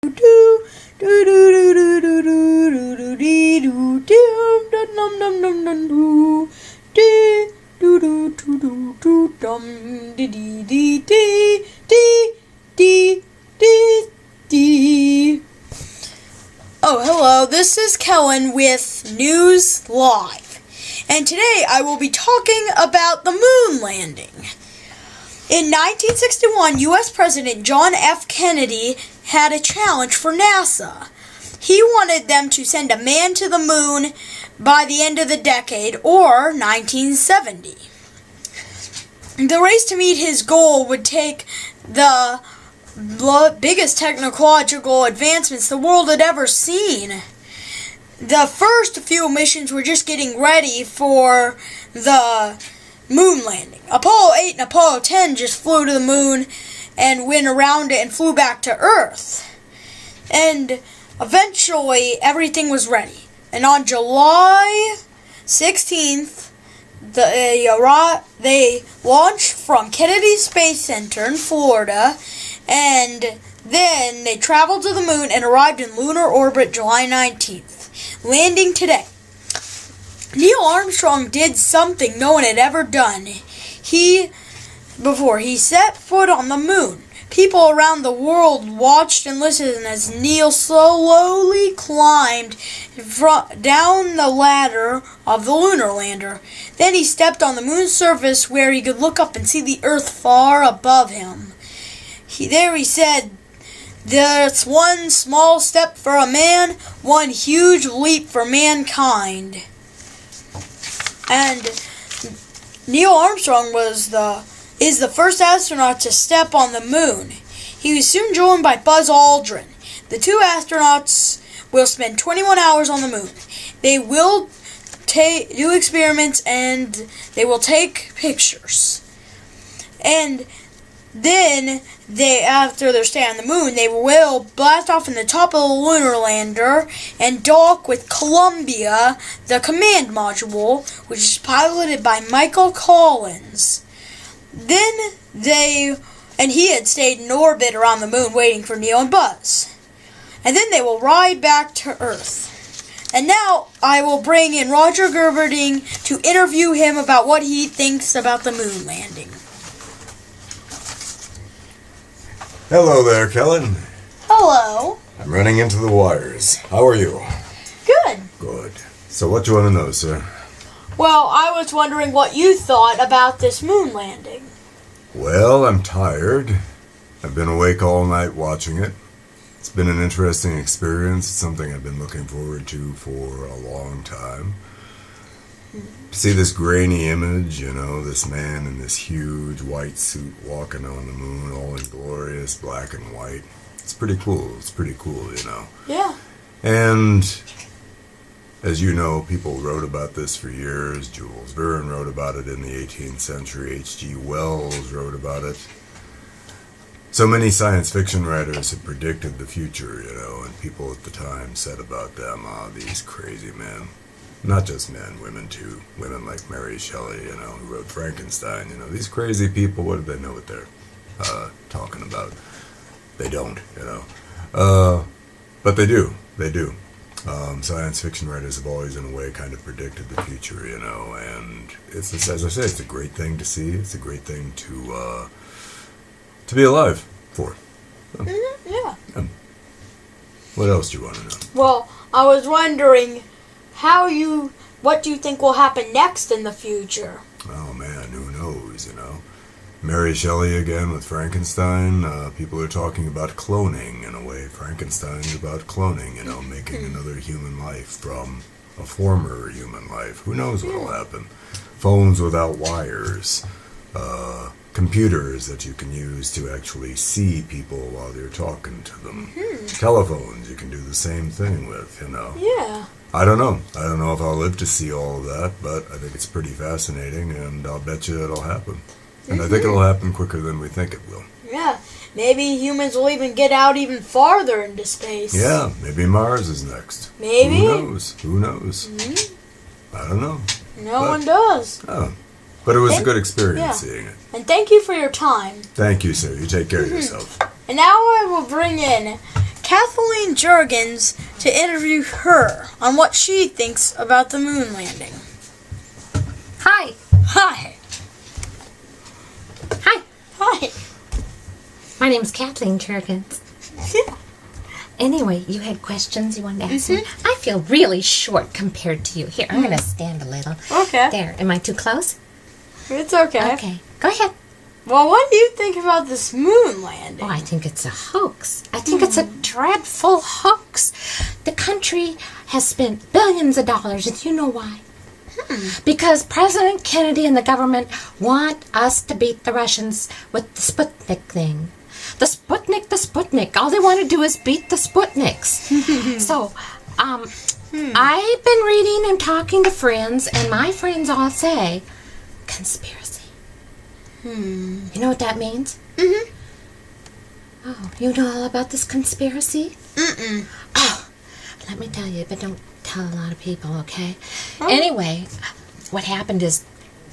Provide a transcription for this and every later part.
Oh, hello, this is Kellen with News Live, and today I will be talking about the moon landing. In 1961, U.S. President John F. Kennedy had a challenge for NASA. He wanted them to send a man to the moon by the end of the decade, or 1970. The race to meet his goal would take the biggest technological advancements the world had ever seen. The first few missions were just getting ready for the moon landing. Apollo 8 and Apollo 10 just flew to the moon and went around it and flew back to Earth. And eventually everything was ready. And on July 16th, they launched from Kennedy Space Center in Florida, and then they traveled to the moon and arrived in lunar orbit July 19th, landing today. Neil Armstrong did something no one had ever done. Before he set foot on the moon, people around the world watched and listened as Neil slowly climbed down the ladder of the lunar lander. Then he stepped on the moon's surface where he could look up and see the Earth far above him. He said, "That's one small step for a man, one huge leap for mankind." And Neil Armstrong is the first astronaut to step on the moon. He was soon joined by Buzz Aldrin. The two astronauts will spend 21 hours on the moon. They will do experiments and they will take pictures. And then after their stay on the moon, they will blast off in the top of the lunar lander and dock with Columbia, the command module, which is piloted by Michael Collins. And he had stayed in orbit around the moon waiting for Neil and Buzz. And then they will ride back to Earth. And now I will bring in Roger Gerberding to interview him about what he thinks about the moon landing. Hello there, Kellen. Hello. I'm running into the wires. How are you? Good. Good. So what do you want to know, sir? Well, I was wondering what you thought about this moon landing. Well, I'm tired. I've been awake all night watching it. It's been an interesting experience. It's something I've been looking forward to for a long time. See this grainy image, this man in this huge white suit walking on the moon, all in glorious black and white. It's pretty cool. Yeah. And as you know, people wrote about this for years. Jules Verne wrote about it in the 18th century. H.G. Wells wrote about it. So many science fiction writers had predicted the future, and people at the time said about them, these crazy men. Not just men, women too. Women like Mary Shelley, who wrote Frankenstein. These crazy people, what do they know what they're talking about? They don't, But they do. They do. Science fiction writers have always, in a way, kind of predicted the future, and it's, as I say, it's a great thing to see. It's a great thing to be alive for. Yeah. What else do you want to know? Well, I was wondering what do you think will happen next in the future? Oh man, who knows, Mary Shelley again with Frankenstein. People are talking about cloning in a way. Frankenstein's about cloning, making another human life from a former human life. Who knows what'll happen? Phones without wires. Computers that you can use to actually see people while you're talking to them. Telephones you can do the same thing with, Yeah. I don't know. I don't know if I'll live to see all of that, but I think it's pretty fascinating, and I'll bet you it'll happen. And I think it'll happen quicker than we think it will. Yeah. Maybe humans will even get out even farther into space. Yeah, maybe Mars is next. Maybe. Who knows? I don't know. No one does. Oh. But it was a good experience seeing it. And thank you for your time. Thank you, sir. You take care of yourself. And now I will bring in Kathleen Jurgens to interview her on what she thinks about the moon landing. Hi. Hi. Hi. Hi. My name's Kathleen Jurgens. Anyway, you had questions you wanted to ask me? I feel really short compared to you. Here, I'm going to stand a little. Okay. There. Am I too close? It's okay. Okay. Go ahead. Well, what do you think about this moon landing? Oh, I think it's a hoax. I think it's a dreadful hoax. The country has spent billions of dollars, and you know why? Because President Kennedy and the government want us to beat the Russians with the Sputnik thing. The Sputnik. All they want to do is beat the Sputniks. So, I've been reading and talking to friends, and my friends all say, conspiracy. You know what that means? Mm-hmm. Oh, you know all about this conspiracy? Mm-mm. Oh, let me tell you, but don't tell a lot of people, okay? Oh. Anyway, what happened is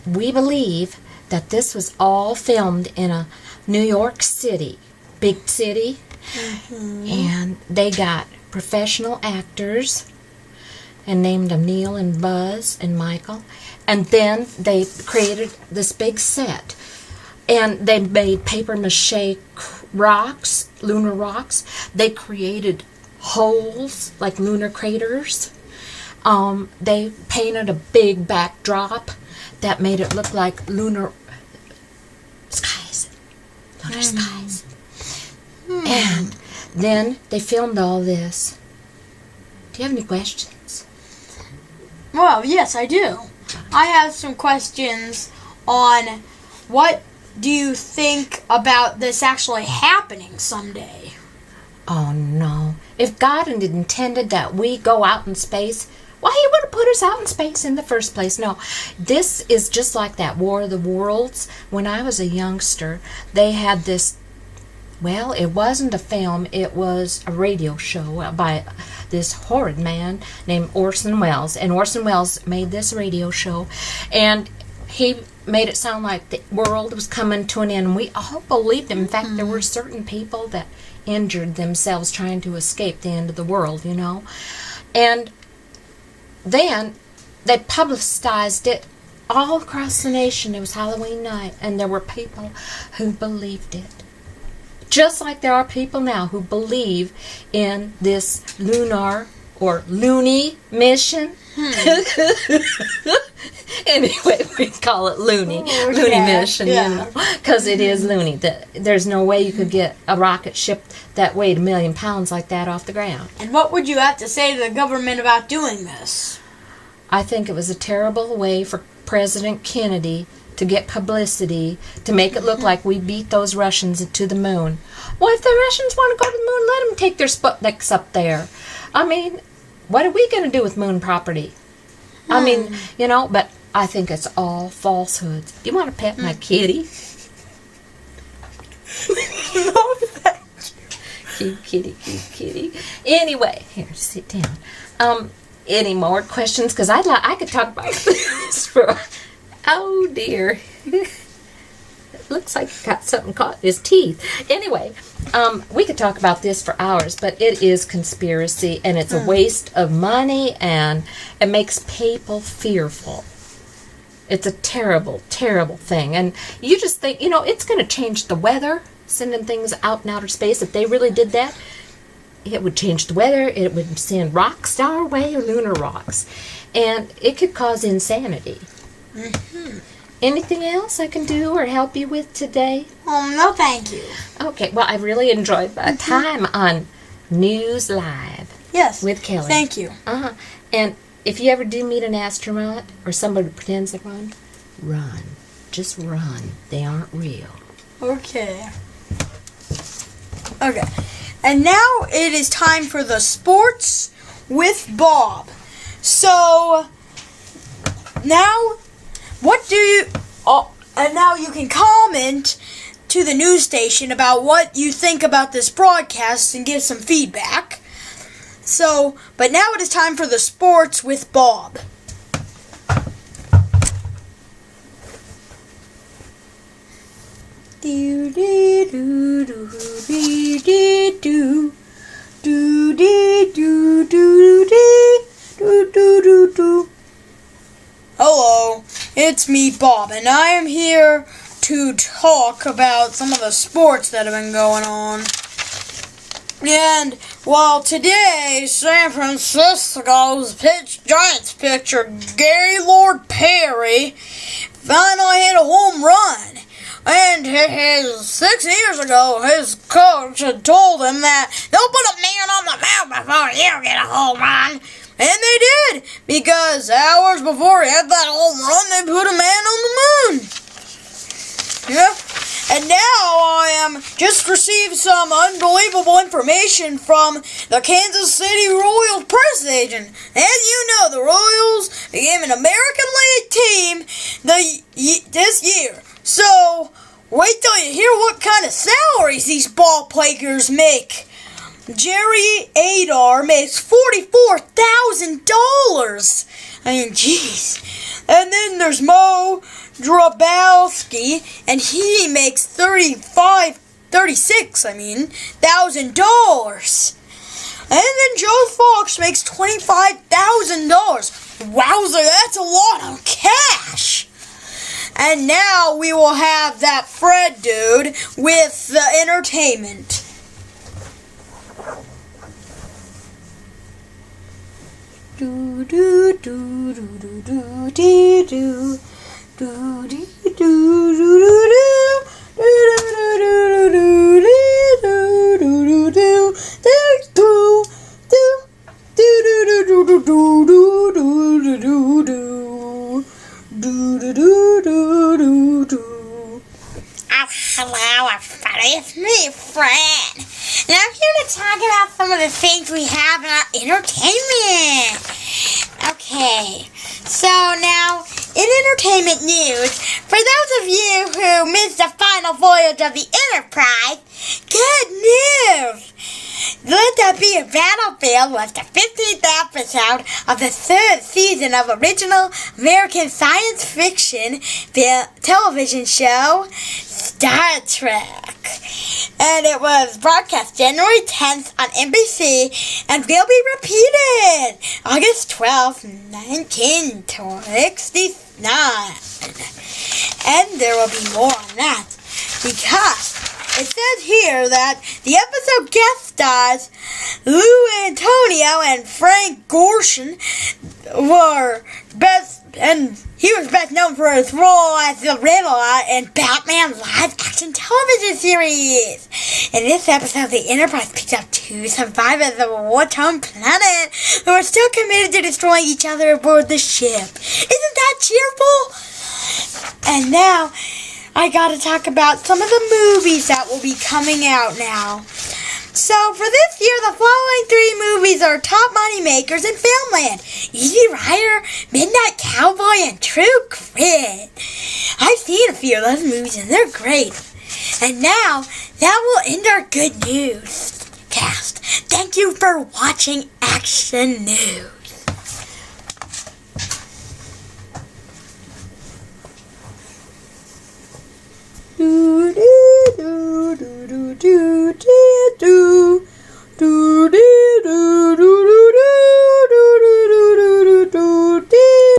we believe that this was all filmed in a New York City, big city, and they got professional actors and named them Neil and Buzz and Michael, and then they created this big set. And they made paper mache rocks, lunar rocks. They created holes, like lunar craters. They painted a big backdrop that made it look like lunar skies. Lunar skies. And then they filmed all this. Do you have any questions? Well, yes, I do. I have some questions on what do you think about this actually happening someday? Oh, no. If God had intended that we go out in space, why he would have put us out in space in the first place? No, this is just like that War of the Worlds. When I was a youngster, they had this, well, it wasn't a film, it was a radio show by this horrid man named Orson Welles. And Orson Welles made this radio show, and he made it sound like the world was coming to an end. We all believed him. In fact, there were certain people that injured themselves trying to escape the end of the world, you know. And then they publicized it all across the nation. It was Halloween night, and there were people who believed it. Just like there are people now who believe in this lunar or loony mission. Anyway, we call it loony mission, you know, because it is loony. There's no way you could get a rocket ship that weighed 1 million pounds like that off the ground. And what would you have to say to the government about doing this? I think it was a terrible way for President Kennedy to get publicity, to make it look like we beat those Russians to the moon. Well, if the Russians want to go to the moon, let them take their Sputniks up there. I mean, what are we going to do with moon property? I mean, you know, but I think it's all falsehoods. Do you want to pet my kitty? No, thank you. Cute kitty. Anyway, here, sit down. Any more questions? Because I could talk about this for... Oh, dear. It looks like he got something caught in his teeth. Anyway, we could talk about this for hours, but it is conspiracy, and it's a waste of money, and it makes people fearful. It's a terrible, terrible thing. And you just think, you know, it's going to change the weather, sending things out in outer space. If they really did that, it would change the weather. It would send rocks our way, or lunar rocks. And it could cause insanity. Anything else I can do or help you with today? No, thank you. Okay, well, I really enjoyed my time on News Live. Yes. With Kelly. Thank you. And if you ever do meet an astronaut or somebody who pretends to run. Just run. They aren't real. Okay. Okay. And now it is time for the sports with Bob. So, now... what do you... Oh, and now you can comment to the news station about what you think about this broadcast and give some feedback. So, but now it is time for the sports with Bob. Do do do do do do Do dee do do dee do do do do. Hello, it's me, Bob, and I am here to talk about some of the sports that have been going on. And, well, today, San Francisco's Giants pitcher, Gaylord Perry, finally hit a home run. And 6 years ago, his coach had told him that they'll put a man on the mound before you get a home run. And they did, because hours before he had that home run, they put a man on the moon. Yeah. And now I just received some unbelievable information from the Kansas City Royals press agent. As you know, the Royals became an American League team this year. So, wait till you hear what kind of salaries these ball players make. Jerry Adar makes $44,000. I mean, jeez. And then there's Mo Drabowski, and he makes $36,000. And then Joe Fox makes $25,000. Wowzer, that's a lot of cash. And now we will have that Fred dude with the entertainment. Do do do do do do dee do do dee do do do do hello, everybody. It's me, Fred. And I'm here to talk about some of the things we have in our entertainment. Okay, so now, in entertainment news, for those of you who missed the final voyage of the Enterprise, good news! Let That Be a Battlefield was the 15th episode of the 3rd season of original American science fiction television show Star Trek. And it was broadcast January 10th on NBC and will be repeated August 12th, 1969. And there will be more on that because it says here that the episode guest stars Lou Antonio and Frank Gorshin he was best known for his role as the Riddler in Batman's live-action television series. In this episode, the Enterprise picks up 2 survivors of a war-torn planet who are still committed to destroying each other aboard the ship. Isn't that cheerful? And now, I gotta talk about some of the movies that will be coming out now. So, for this year, the following 3 movies are top money makers in Filmland: Easy Rider, Midnight Cowboy, and True Grit. I've seen a few of those movies, and they're great. And now, that will end our good news cast. Thank you for watching Action News.